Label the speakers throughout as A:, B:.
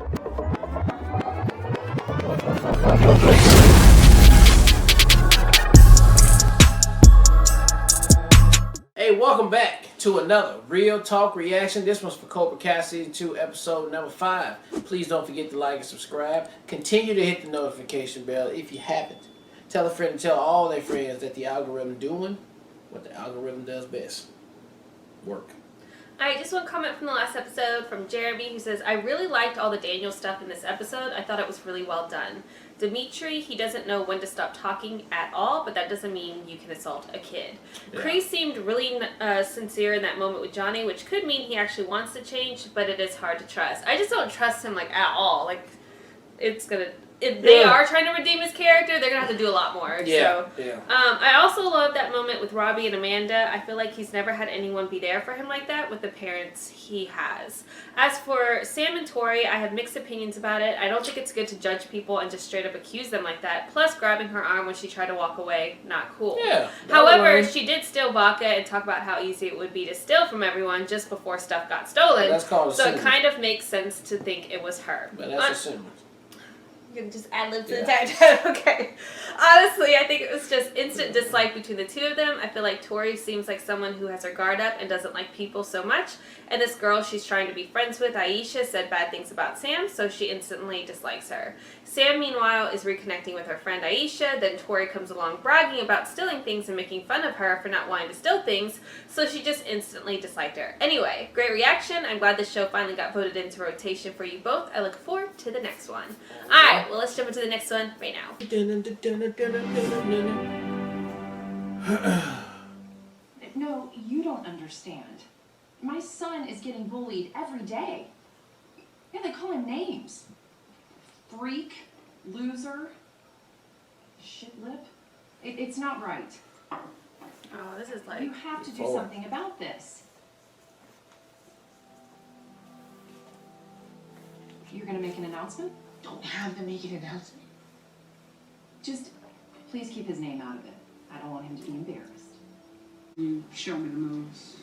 A: Hey, welcome back to another Real Talk reaction. This one's for Cobra Cast Season 2, Episode number 5. Please don't forget to like and subscribe. Continue to hit the notification bell if you haven't. Tell a friend and tell all their friends that the algorithm doing what the algorithm does best. Work.
B: Alright, just one comment from the last episode from Jeremy, who says, I really liked all the Daniel stuff in this episode. I thought it was really well done. Dimitri, he doesn't know when to stop talking at all, but that doesn't mean you can assault a kid. Yeah. Chris seemed really sincere in that moment with Johnny, which could mean he actually wants to change, but it is hard to trust. I just don't trust him, like, at all. Like, it's gonna... If they are trying to redeem his character, they're going to have to do a lot more. I also love that moment with Robbie and Amanda. I feel like he's never had anyone be there for him like that with the parents he has. As for Sam and Tori, I have mixed opinions about it. I don't think it's good to judge people and just straight up accuse them like that. Plus, grabbing her arm when she tried to walk away, not cool. Yeah. However, she did steal vodka and talk about how easy it would be to steal from everyone just before stuff got stolen.
A: That's called
B: so it kind of makes sense to think it was her.
A: But that's assuming.
B: You can just ad-lib to the tag. Okay. Honestly, I think it was just instant dislike between the two of them. I feel like Tori seems like someone who has her guard up and doesn't like people so much. And this girl she's trying to be friends with, Aisha, said bad things about Sam, so she instantly dislikes her. Sam, meanwhile, is reconnecting with her friend Aisha. Then Tori comes along bragging about stealing things and making fun of her for not wanting to steal things, so she just instantly disliked her. Anyway, great reaction. I'm glad this show finally got voted into rotation for you both. I look forward to the next one. Alright, well, let's jump into the next one right now.
C: No, you don't understand. My son is getting bullied every day. Yeah, they call him names. Freak, loser, shitlip. It's not right.
B: Oh, this is like...
C: You have to do something about this. You're gonna make an announcement?
D: Don't have to make an announcement.
C: Just, please keep his name out of it. I don't want him to be embarrassed.
D: You show me the moves.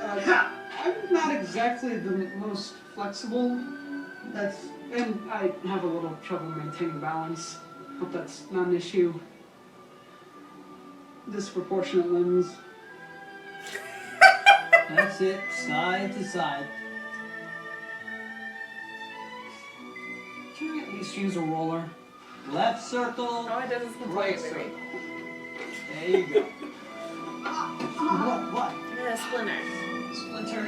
D: I'm not exactly the most flexible. And I have a little trouble maintaining balance. Hope that's not an issue. Disproportionate limbs.
E: That's it, side to side. Can you at least use a roller? Left circle.
B: Oh, it doesn't
E: right
B: complete
E: circle. There you go. What?
B: Yeah, splinter.
E: Splinter.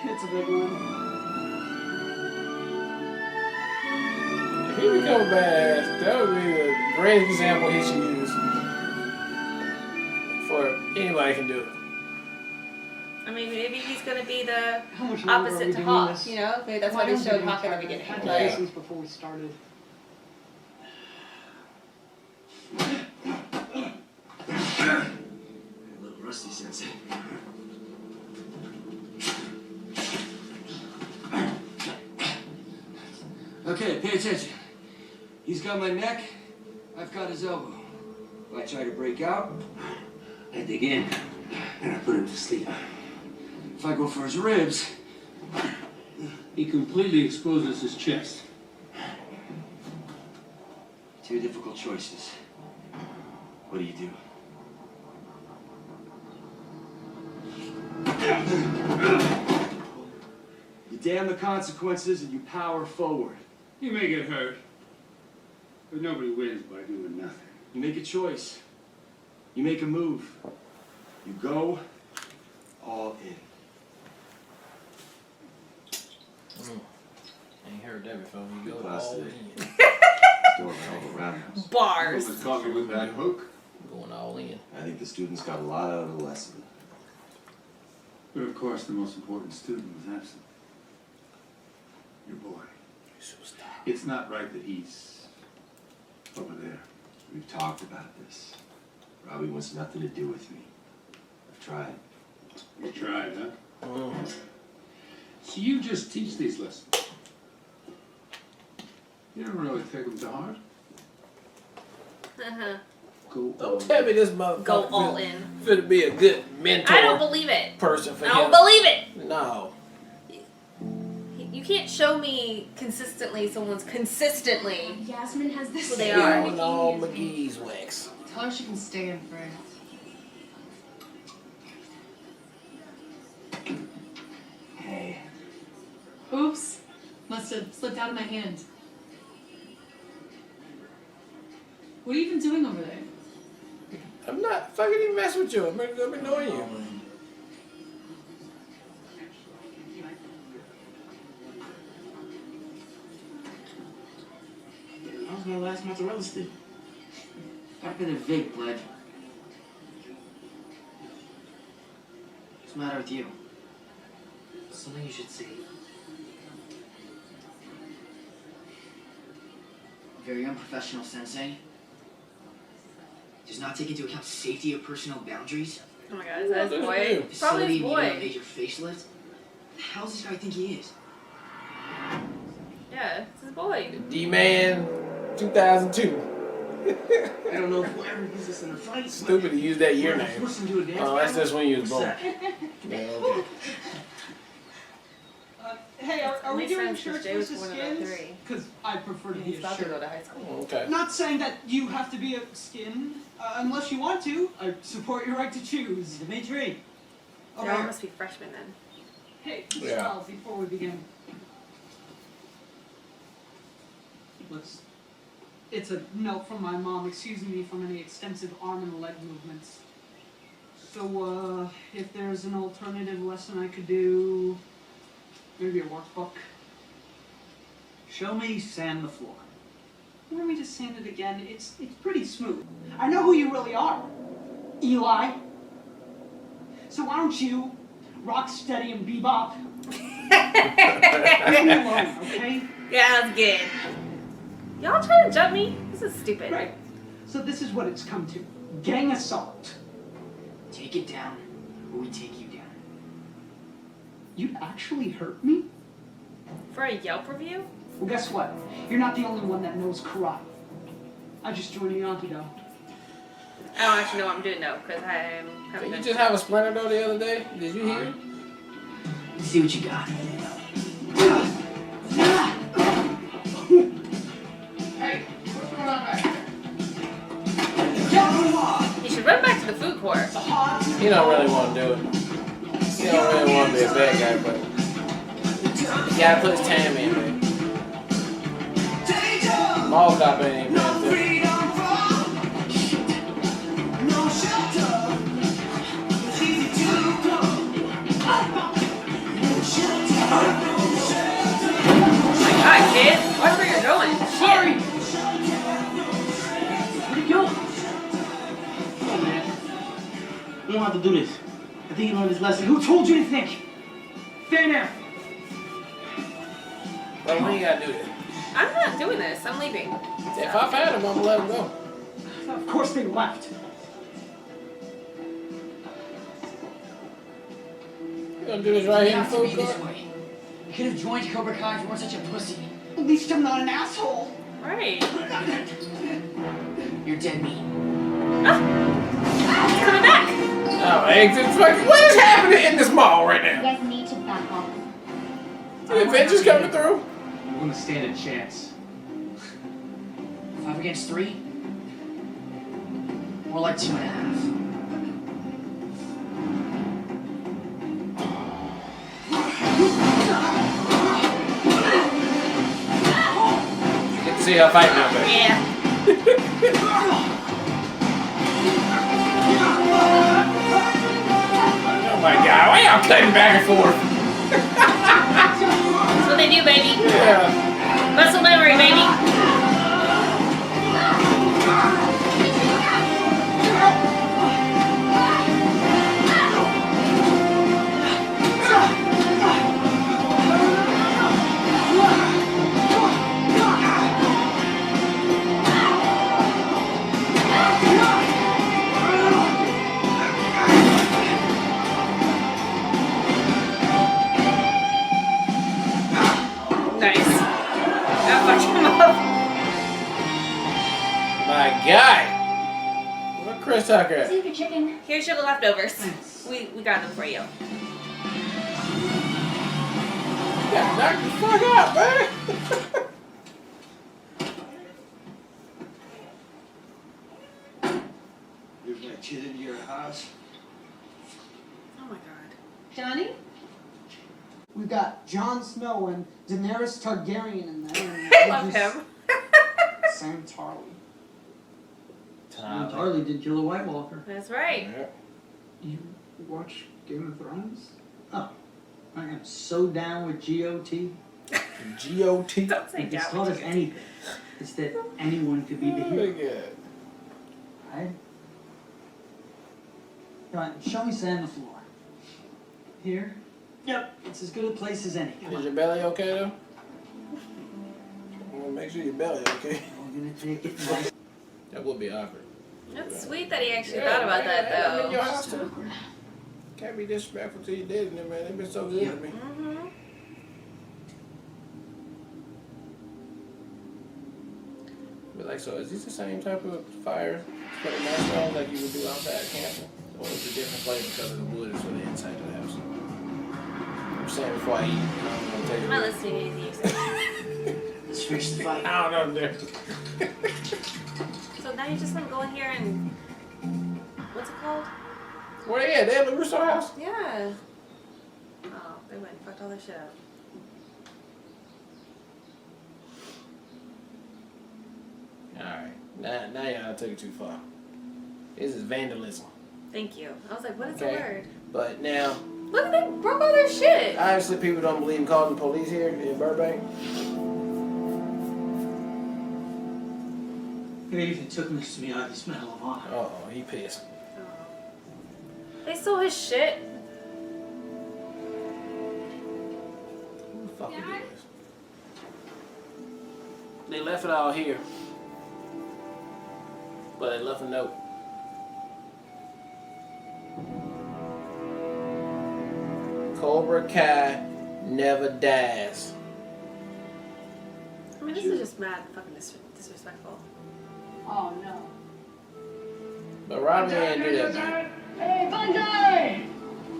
D: It's a big one.
A: If he become bad, that would be a great example he should use. For anybody can do it.
B: I mean, maybe he's going to be the
D: How much longer are we
B: opposite to
D: doing
B: Hawk,
D: this?
B: you know? Maybe that's why they showed Hawk in the beginning.
D: I had
B: Like,
D: lessons before we started.
F: A little rusty, Sensei. Okay, pay attention. He's got my neck, I've got his elbow. If I try to break out, I dig in, and I put him to sleep. If I go for his ribs,
G: he completely exposes his chest.
F: two difficult choices. What do you do? You damn the consequences and you power forward.
G: You may get hurt, but nobody wins by doing nothing.
F: You make a choice. You make a move. You go all in.
A: Ain't heard that before. You go all in.
H: Doing all around us.
B: bars.
G: Someone caught me with that hook.
A: Going all in.
H: I think the students got a lot out of the lesson.
G: But of course, the most important student was absent. Your boy. It's not right that he's over there.
H: We've talked about this. Robbie wants nothing to do with me. I've tried.
G: You tried, huh?
A: Mm.
G: So you just teach these lessons. You don't really take them to heart. Go
A: Don't tell me this motherfucker
B: Go all in.
A: finna be a good mentor
B: I don't believe it.
A: person for
B: I
A: him.
B: don't believe it.
A: No.
B: You can't show me consistently someone's consistently.
C: Yasmin has this.
B: Well, they are.
A: Going on McGee's wax.
C: Tell her she can stay in France.
H: Hey.
C: Oops. Must have slipped out of my hand. What are you even doing over there?
A: I'm not fucking even messing with you. I'm annoying you.
I: That was my last mozzarella stick.
E: I've been a Vic, bud.
I: What's the matter with you? Something you should see. A very unprofessional sensei does not take into account safety of personal boundaries.
B: Oh my god, is that his boy? Probably
I: Facility
B: his
I: meeting
B: boy.
I: a major facelift. The hell does this guy think he is?
B: Yeah, it's his boy.
A: D-Man 2002.
I: I don't know if we'll ever use this in a fight. but
A: Stupid to use that year
I: we're gonna
A: name.
I: force him to a dance
A: Oh, that's
I: battle.
A: just when you was
I: What's
A: born.
I: that?
A: Yeah, okay.
D: Hey, are we
B: Makes
D: doing
B: sense, 'cause
D: shirts
B: Jay was
D: versus
B: one of the
D: skins?
B: three.
D: Because I prefer to be
B: He's
D: a
B: about to go
D: shirt.
B: to high school.
A: Okay.
D: Not saying that you have to be a skin, unless you want to. I support your right to choose.
E: Dimitri,
B: They all must be freshmen then.
D: Hey,
A: Yeah.
D: Charles, before we begin. It's a note from my mom excusing me from any extensive arm and leg movements. So, if there's an alternative lesson I could do, maybe a workbook.
E: show me sand the floor.
D: You want me to sand it again? It's pretty smooth. I know who you really are, Eli. So why don't you rock steady and bebop? Leave me alone, okay?
B: Yeah, that's good. Y'all trying to jump me? This is stupid.
D: Right. So this is what it's come to. Gang assault.
I: Take it down, or we take you down.
D: You actually hurt me?
B: For a Yelp review?
D: Well, guess what? You're not the only one that knows karate. I just joined the Antidote.
B: I don't actually know what I'm doing though, because I am
A: Did
B: having
A: you
B: been.
A: just have a splinter though the other day? Did you hear?
I: Let's see what you got.
D: Hey, what's going on back there?
B: You should run back to the food court.
A: He don't really want to do it. He don't really want to be a bad guy, but he gotta put his time in, man. Mall cop ain't even been through.
B: Alright, kid. Watch where you're going. Shit.
I: Where'd he go? Come on, man. You don't have to do this. I think he learned his lesson.
D: Who told you to think? Thin air.
A: Bro, we ain't gotta do that.
B: I'm not doing this. I'm leaving.
A: If I find him, I'm gonna let him go.
D: Of course they left.
A: You gonna do this right
I: It
A: here in
I: didn't
A: the
I: have to be
A: food
I: this
A: court?
I: way. You could have joined Cobra Kai if you weren't such a pussy.
D: At least I'm not an asshole.
B: Right.
I: You're dead meat.
B: It's coming back.
A: Oh, eggs and fucking. What is happening in this mall right
J: You
A: now?
J: guys need to back off.
A: The adventures coming through?
E: You want to stand a chance.
I: 5 against 3? More like 2.5.
A: Get to see how fighting out there.
B: Yeah.
A: Oh my god, why y'all cutting back and forth?
B: That's what they do, baby.
A: Yeah.
B: Muscle memory, baby. Nice. That fucked him up.
A: My guy. Chris Tucker at?
C: Save your chicken.
B: Here's your leftovers. We got them for you.
A: Yeah, knock the fuck out, man.
F: You're my kid into your house.
B: Oh my god.
C: Johnny?
D: We've got Jon Snow and Daenerys Targaryen in there. And
B: I love him.
D: Sam Tarly.
E: Tarly did kill a White Walker.
B: That's right.
A: Yeah.
D: You watch Game of Thrones?
E: Oh, I am so down with GOT.
A: GOT.
B: Don't say
E: If it's
B: down.
E: taught us anything, it's that anyone could be the
A: Oh my
E: hero.
A: god.
E: Right? Come on, show me sand on the floor. Here? Yep, it's as good a place as any. Come
A: Is
E: on.
A: your belly okay though? Well, make sure your belly okay.
E: We're gonna take it nice.
A: That would be awkward.
B: That's sweet that he actually thought about that
A: I'm in your
B: though.
A: house too. Can't be disrespectful to your dad and them, man. They've been so good to me.
B: Mm-hmm.
A: But like, so is this the same type of fire for the marshmallows like you would do outside camping? Or is it a different flavor because of the wood is for the inside of the house? I'm saying before I eat, I'm gonna tell you.
B: I'm not listening to anything you say.
I: Let's finish the fight.
A: I don't know, dude.
B: So now you're just gonna go in here and what's it called?
A: Where they at? They at the Russo house?
B: Yeah. Oh, they went and fucked all their shit up.
A: Alright. Now y'all took it too far. This is vandalism.
B: Thank you. I was like, what is
A: Okay.
B: the word?
A: But now,
B: Look, they broke all their shit.
A: obviously people don't believe in calling the police here in Burbank.
E: They even took Miss Miyagi's Medal of Honor.
A: Uh-oh, he pissed.
B: Oh. They stole his shit.
A: Who the fuck is this? They left it all here. But they left a note. Cobra Kai never dies.
B: I mean, this is just mad fucking disrespectful.
C: Oh no.
A: But Robbie ain't do that, man.
J: Hey, Banzai!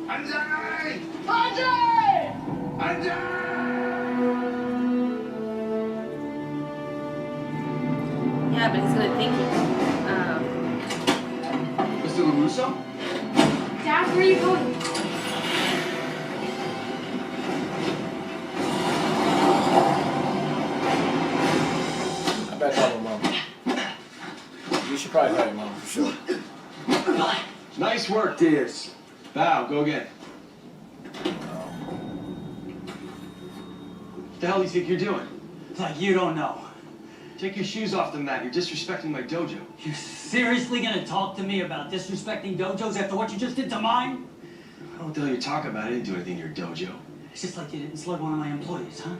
F: Anjay!
J: Banzai!
B: Yeah, but he's gonna think
F: Mr. LaRusso?
C: Dad, where are you going?
A: I better call my mom. You should probably call your mom for sure.
F: Nice work, dears. Bow, go again. What the hell do you think you're doing?
E: It's like you don't know.
F: Take your shoes off the mat. You're disrespecting my dojo.
E: You seriously gonna talk to me about disrespecting dojos after what you just did to mine?
F: I don't know what the hell you're talking about. I didn't do anything to your dojo.
E: It's just like you didn't slug one of my employees, huh?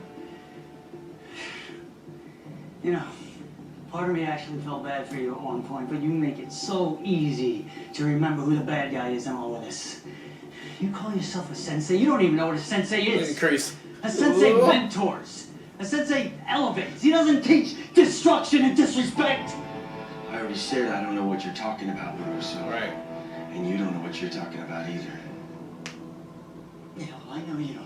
E: You know, part of me actually felt bad for you at one point, but you make it so easy to remember who the bad guy is in all of this. You call yourself a sensei? You don't even know what a sensei is.
A: Increase.
E: A sensei
A: Ooh.
E: mentors. A sensei elevates. He doesn't teach destruction and disrespect.
F: I already said I don't know what you're talking about, LaRusso.
A: Right.
F: And you don't know what you're talking about either.
E: Yeah, well, I know you.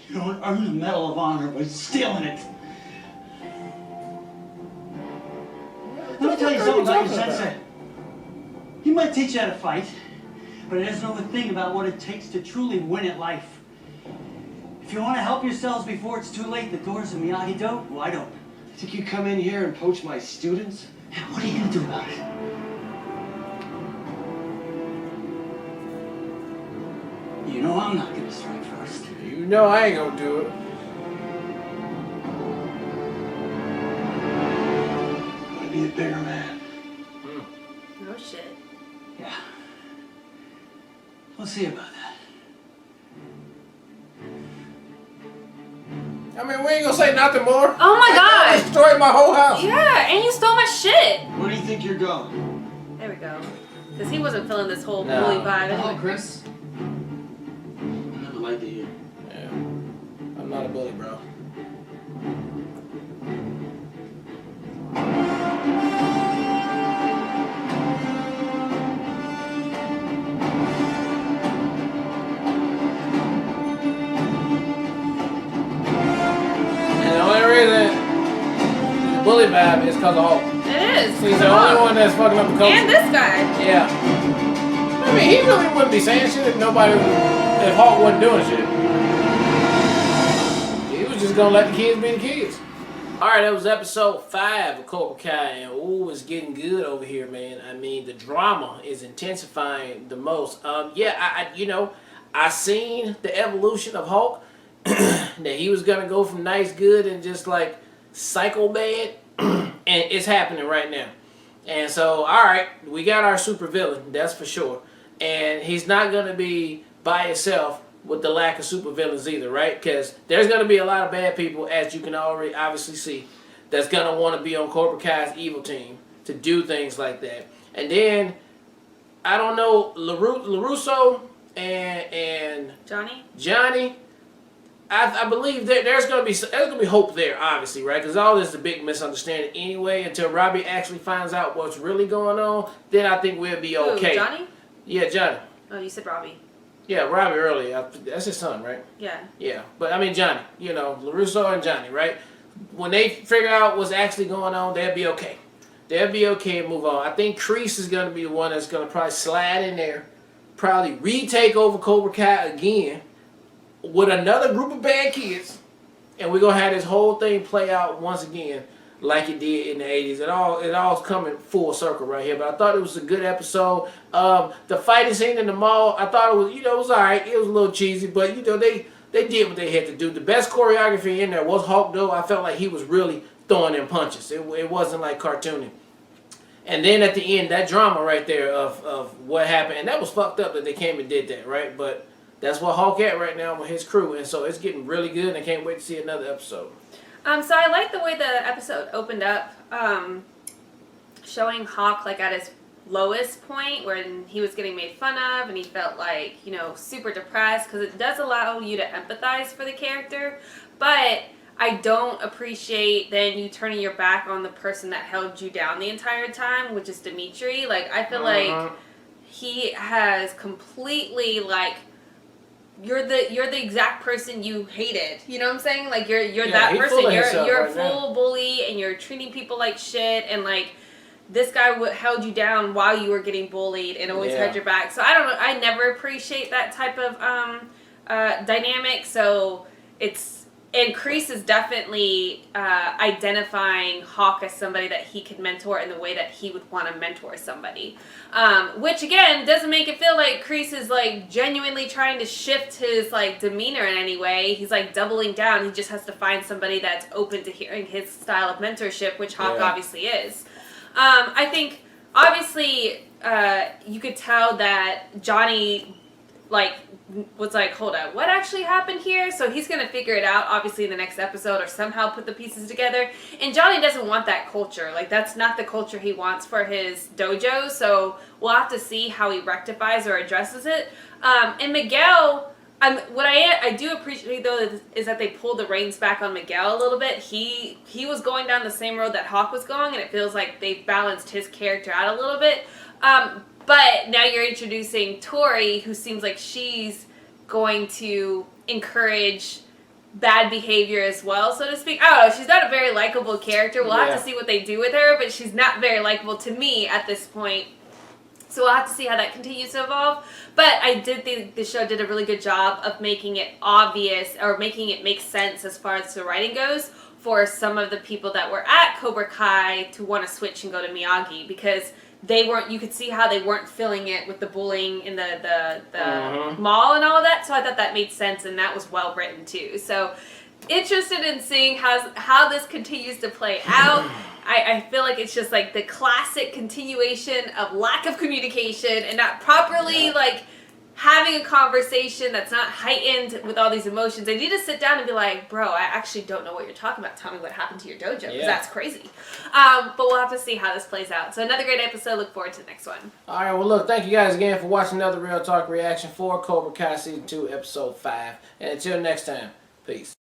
E: You don't earn the Medal of Honor by stealing it. Let me tell you something about your sensei. He might teach you how to fight, but he doesn't know a thing about what it takes to truly win at life. If you want to help yourselves before it's too late, the doors of Miyagi-Do wide open.
F: Think you come in here and poach my students?
E: Yeah, what are you gonna do about it? You know I'm not gonna strike first.
A: You know I ain't gonna do it.
F: I'm gonna be a bigger man.
B: No shit.
E: Yeah. We'll see about that.
A: I mean, we ain't gonna say nothing more.
B: Oh my
A: I
B: god!
A: destroyed my whole house.
B: Yeah, and you stole my shit!
F: Where do you think you're going?
B: There we go. Because he wasn't feeling this whole
A: No.
B: bully vibe.
I: Hello,
B: Anyway.
I: Chris. I never liked it here.
A: Yeah. I'm not a bully, bro. bully vibe is because of Hulk.
B: It is.
A: He's the only one that's fucking up the culture.
B: And this guy.
A: Yeah. I mean, he really wouldn't be saying shit if Hulk wasn't doing shit. He was just gonna let the kids be the kids. Alright, that was episode 5 of Cobra Kai, and ooh, it's getting good over here, man. I mean, the drama is intensifying the most. I seen the evolution of Hulk, that he was gonna go from nice, good, and just like psycho bad, and it's happening right now. And so, alright, we got our super villain, that's for sure. And he's not gonna be by himself with the lack of supervillains either, right? Because there's going to be a lot of bad people, as you can already obviously see, that's going to want to be on Cobra Kai's evil team to do things like that. And then, I don't know, LaRusso and Johnny, I believe there's going to be hope there, obviously, right? Because all this is a big misunderstanding anyway. Until Robbie actually finds out what's really going on, then I think we'll be okay.
B: Who, Johnny?
A: Yeah, Johnny.
B: Oh, you said Robbie.
A: Yeah, Robbie earlier. That's his son, right?
B: Yeah.
A: Yeah, but I mean Johnny. You know, LaRusso and Johnny, right? When they figure out what's actually going on, they'll be okay. They'll be okay and move on. I think Kreese is going to be the one that's going to probably slide in there, probably retake over Cobra Kai again with another group of bad kids, and we're going to have this whole thing play out once again like it did in the 80s. It all's coming full circle right here. But I thought it was a good episode. The fighting scene in the mall, I thought it was, it was alright. It was a little cheesy, but they did what they had to do. The best choreography in there was Hulk, though. I felt like he was really throwing in punches. It wasn't like cartooning. And then at the end, that drama right there of what happened, and that was fucked up that they came and did that, right? But that's what Hulk at right now with his crew, and so it's getting really good, and I can't wait to see another episode.
B: So I like the way the episode opened up, showing Hawk like at his lowest point when he was getting made fun of and he felt like, super depressed, because it does allow you to empathize for the character, but I don't appreciate then you turning your back on the person that held you down the entire time, which is Dimitri. Like, I feel like he has completely, like, you're the exact person you hated. You know what I'm saying? Like, you're that person. You're a full bully, and you're treating people like shit, and like this guy held you down while you were getting bullied and always had your back. So I don't know. I never appreciate that type of dynamic. So and Kreese is definitely identifying Hawk as somebody that he could mentor in the way that he would want to mentor somebody. Which, again, doesn't make it feel like Kreese is, like, genuinely trying to shift his, like, demeanor in any way. He's, like, doubling down. He just has to find somebody that's open to hearing his style of mentorship, which Hawk obviously is. I think, obviously, you could tell that Johnny, like, was like, hold up, what actually happened here? So he's going to figure it out, obviously, in the next episode, or somehow put the pieces together. And Johnny doesn't want that culture. Like, that's not the culture he wants for his dojo, so we'll have to see how he rectifies or addresses it. And Miguel, what I do appreciate, though, is that they pulled the reins back on Miguel a little bit. He was going down the same road that Hawk was going, and it feels like they've balanced his character out a little bit. But now you're introducing Tori, who seems like she's going to encourage bad behavior as well, so to speak. I don't know. She's not a very likable character. We'll have to see what they do with her, but she's not very likable to me at this point. So we'll have to see how that continues to evolve. But I did think the show did a really good job of making it obvious, or making it make sense as far as the writing goes, for some of the people that were at Cobra Kai to want to switch and go to Miyagi, because you could see how they weren't filling it with the bullying in the mall and all of that. So I thought that made sense, and that was well written too. So interested in seeing how this continues to play out. I feel like it's just like the classic continuation of lack of communication and not properly like having a conversation that's not heightened with all these emotions. They need to sit down and be like, bro, I actually don't know what you're talking about. Tell me what happened to your dojo, because that's crazy. But we'll have to see how this plays out. So another great episode. Look forward to the next one. All
A: right, well, look, thank you guys again for watching another Real Talk reaction for Cobra Kai Season 2, Episode 5. And until next time, peace.